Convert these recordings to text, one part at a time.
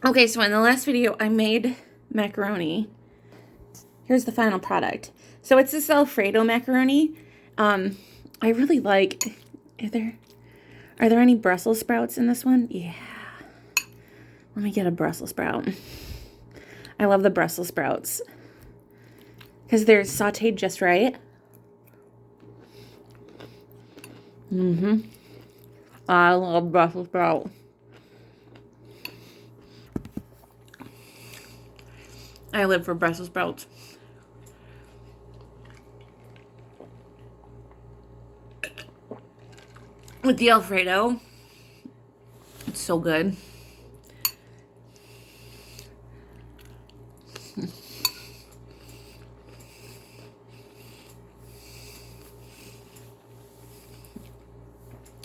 Okay, so in the last video, I made macaroni. Here's the final product. So it's this Alfredo macaroni. I really like. Are there any Brussels sprouts in this one? Yeah. Let me get a Brussels sprout. I love the Brussels sprouts because they're sauteed just right. I love Brussels sprout. I live for Brussels sprouts. With the Alfredo, it's so good.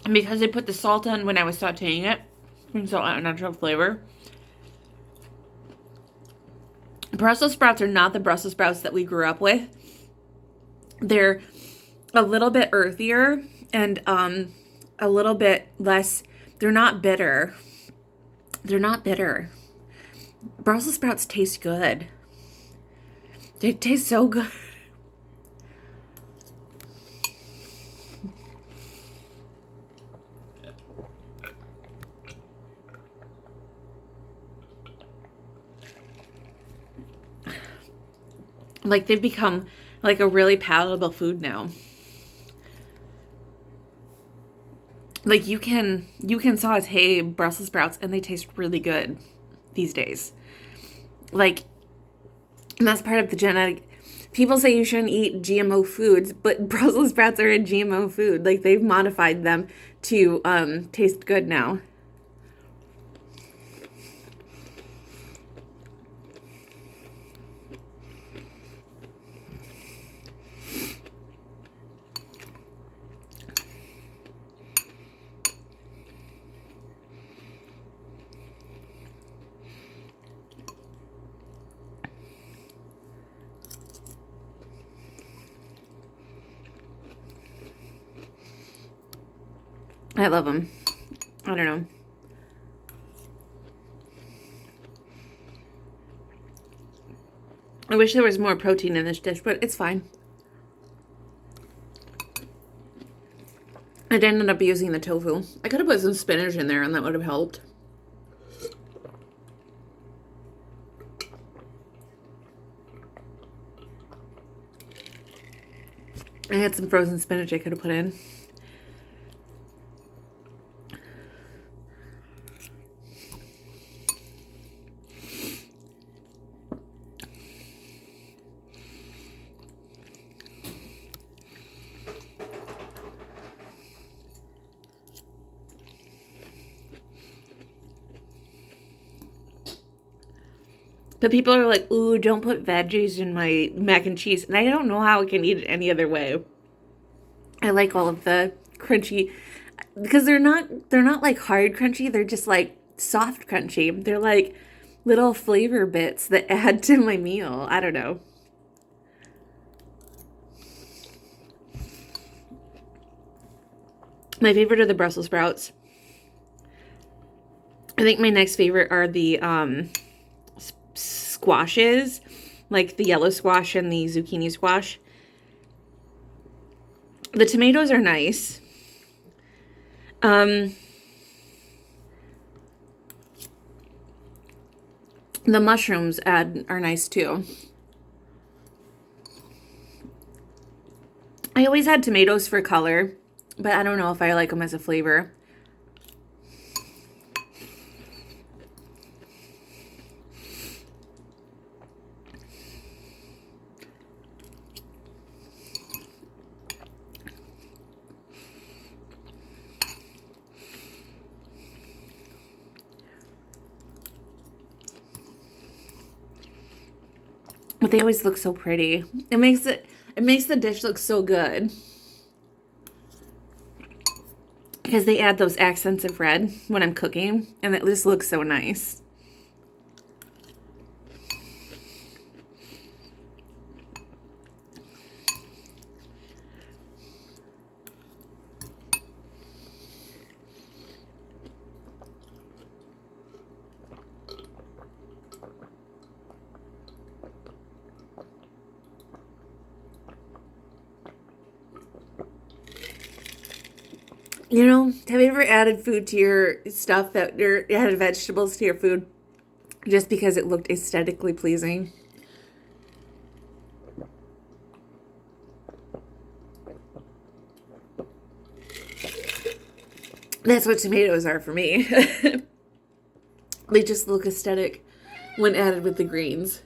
And because I put the salt on when I was sauteing it, brings out a natural flavor. Brussels sprouts are not the Brussels sprouts that we grew up with. They're a little bit earthier and a little bit less. They're not bitter. They're not bitter. Brussels sprouts taste good. They taste so good. Like they've become like a really palatable food now. Like you can saute Brussels sprouts and they taste really good these days. Like, and that's part of the genetic. People say you shouldn't eat GMO foods, but Brussels sprouts are a GMO food. Like they've modified them to taste good now. I love them. I don't know. I wish there was more protein in this dish, but it's fine. I ended up using the tofu. I could have put some spinach in there and that would have helped. I had some frozen spinach I could have put in. But people are like, ooh, don't put veggies in my mac and cheese. And I don't know how I can eat it any other way. I like all of the crunchy because they're not like hard crunchy, they're just like soft crunchy. They're like little flavor bits that add to my meal. I don't know. My favorite are the Brussels sprouts. I think my next favorite are the squashes, like the yellow squash and the zucchini squash. The tomatoes are nice. The mushrooms are nice too. I always had tomatoes for color, but I don't know if I like them as a flavor. But they always look so pretty. It makes the dish look so good. Because they add those accents of red when I'm cooking, and it just looks so nice. You know, have you ever added food to your stuff that, or added vegetables to your food just because it looked aesthetically pleasing? That's what tomatoes are for me. They just look aesthetic when added with the greens.